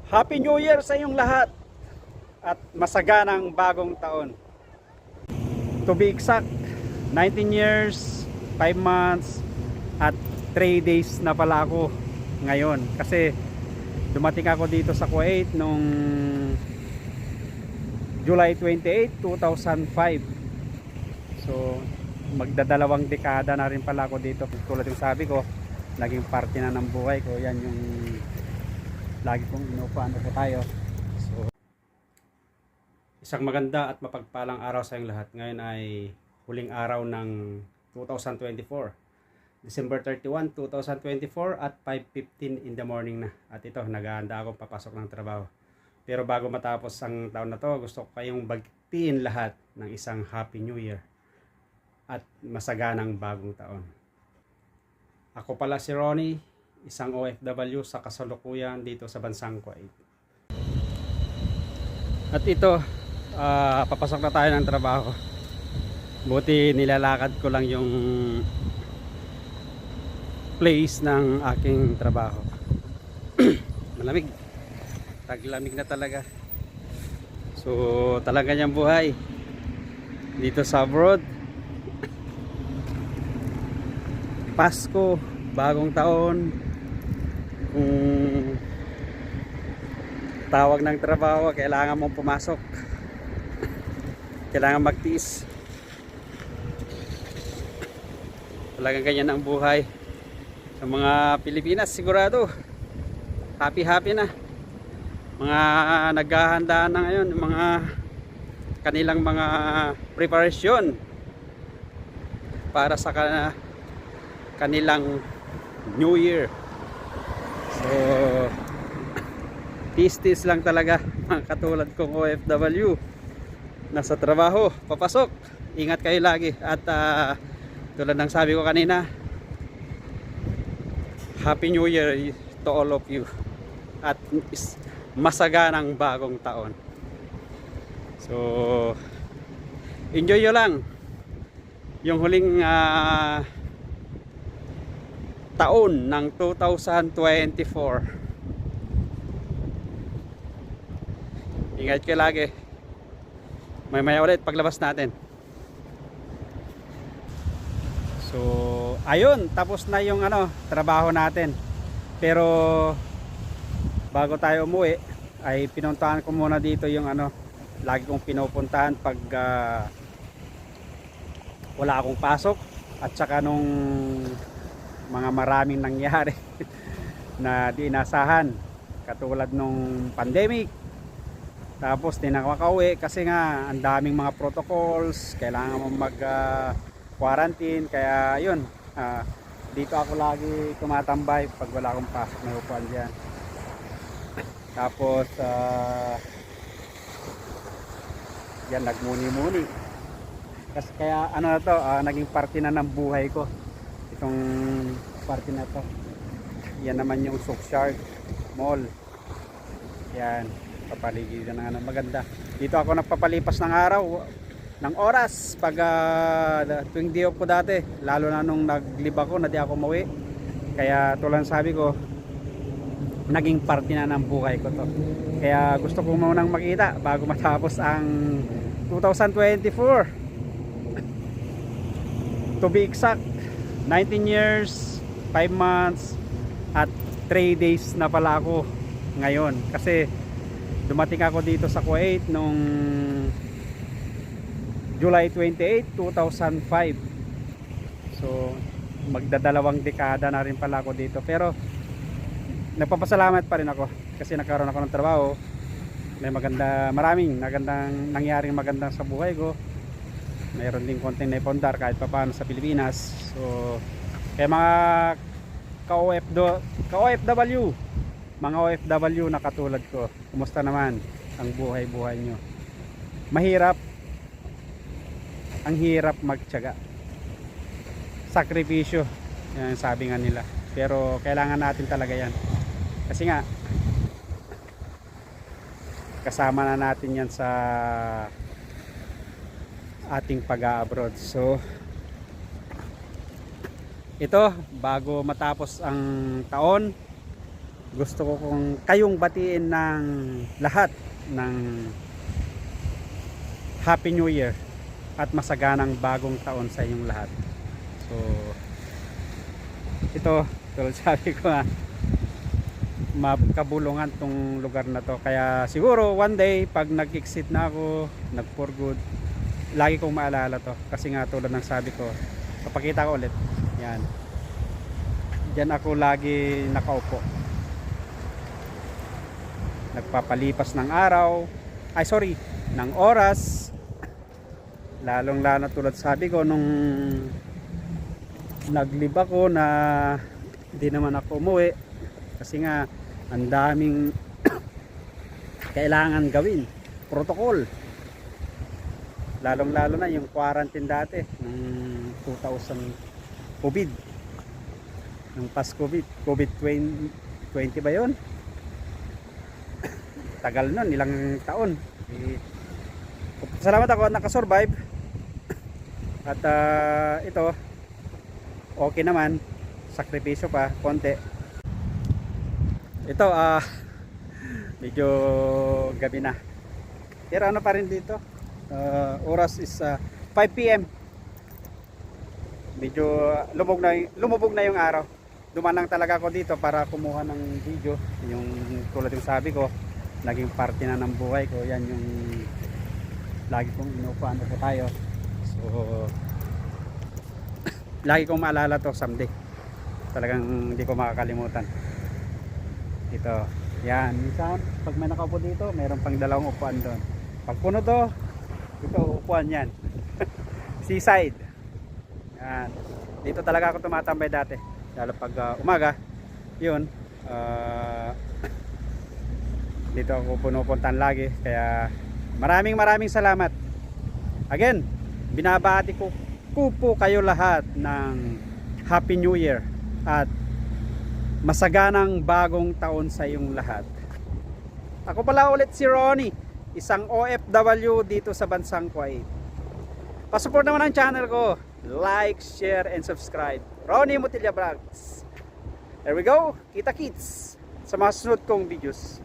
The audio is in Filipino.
Happy New Year sa inyong lahat at masaganang bagong taon. To be exact, 19 years, 5 months at 3 days na pala ako ngayon. Kasi dumating ako dito sa Kuwait noong July 28, 2005. So magdadalawang dekada na rin pala ako dito. Tulad yung sabi ko, naging parte na ng buhay ko. Yan yung lagi kong inuupuan po tayo. So, isang maganda at mapagpalang araw sa inyong lahat. Ngayon ay huling araw ng 2024. December 31, 2024 at 5:15 in the morning na. At ito, naghahanda ako papasok ng trabaho. Pero bago matapos ang taon na to, gusto ko kayong bagtiin lahat ng isang Happy New Year at masaganang bagong taon. Ako pala si Ronnie, isang OFW sa kasalukuyan dito sa bansang Kuwait. At ito, papasok na tayo ng trabaho. Buti nilalakad ko lang yung place ng aking trabaho. Malamig. Taglamig na talaga. So talaga niyang buhay dito sa abroad. Pasko, bagong taon, kung tawag ng trabaho, kailangan mong pumasok, kailangan magtiis. Talagang ganyan ang buhay sa mga Pilipinas. Sigurado happy na mga naghahanda na ngayon, mga kanilang mga preparasyon para sa kanilang New Year. So tis lang talaga mga katulad kong OFW nasa trabaho, papasok. Ingat kayo lagi at tulad ng sabi ko kanina, Happy New Year to all of you at masaganang bagong taon. So enjoy nyo lang yung huling taon ng 2024. Ingat kayo lagi. May ulit paglabas natin. So ayun, tapos na yung trabaho natin. Pero bago tayo umuwi ay pinuntahan ko muna dito yung lagi kong pinupuntahan pag wala akong pasok, at saka nung mga maraming nangyari na di inasahan, katulad nung pandemic. Tapos di nakakauwi kasi nga ang daming mga protocols, kailangan mo mag quarantine. Kaya yun, dito ako lagi tumatambay pag wala akong pasok, may upuan dyan. Tapos yan, nagmuni-muni kasi kaya na to, naging parte na ng buhay ko itong parte na to. Yan naman yung Soukshark Mall. Yan, papaligiran ng maganda. Dito ako nagpapalipas ng araw, ng oras pag tuwing day off ko dati, lalo na nung naglib ako na di ako mauwi. Kaya tulad sabi ko, naging parte na ng buhay ko to. Kaya gusto ko munang makita bago matapos ang 2024. To be exact, 19 years, 5 months at 3 days na pala ako ngayon. Kasi dumating ako dito sa Kuwait noong July 28, 2005. So magdadalawang dekada na rin pala ako dito. Pero nagpapasalamat pa rin ako kasi nagkaroon ako ng trabaho. May maraming nangyaring magandang sa buhay ko. Mayroon din konting naipundar kahit papaano sa Pilipinas. So kaya mga ka-OFW, mga OFW na katulad ko, kumusta naman ang buhay-buhay nyo? Mahirap, ang hirap magtiyaga, sakripisyo, yan sabi nga nila. Pero kailangan natin talaga yan kasi nga kasama na natin yan sa ating pag-abroad. So ito, bago matapos ang taon, gusto ko kung kayong batiin ng lahat ng Happy New Year at masaganang bagong taon sa inyong lahat. So ito, tulad sabi ko nga, mabulungan tong lugar na to, kaya siguro one day pag nag-exit na ako, nag for good, lagi kong maalala to, kasi nga tulad ng sabi ko, papakita ko ulit yan, dyan ako lagi nakaupo, nagpapalipas ng araw, ng oras, lalong lalo tulad sabi ko nung naglib ako na hindi naman ako umuwi kasi nga ang daming kailangan gawin, protocol, lalong lalo na yung quarantine dati ng 2000 COVID, ng past COVID 20 ba yun, tagal nun, ilang taon. Salamat ako at nakasurvive at ito okay naman, sakripisyo pa konti. Ito medyo gabi na, pero ano pa rin dito, oras is 5 PM, medyo lumubog na yung araw. Dumaan lang talaga ako dito para kumuha ng video, yung tulad yung sabi ko, naging parte na ng buhay ko, yan yung lagi kong inuupuan po tayo. So lagi kong maalala to someday, talagang hindi ko makakalimutan. Ito, yan, minsan pag may nakaupo dito, mayroon pang dalawang upuan doon. Pag puno to, ito upuan yan. Seaside. Yan. Dito talaga ako tumatambay dati, lalo pag umaga. Yun, dito ako punupuntan lagi. Kaya maraming salamat. Again, binabati ko po kayo lahat ng Happy New Year at masaganang bagong taon sa iyong lahat. Ako pala ulit si Ronnie, isang OFW dito sa bansang Kuwait. Pasupport naman ang channel ko, like, share, and subscribe. Ronnie Mutilla Vlogs. There we go, kita kits sa mga sunod kong videos.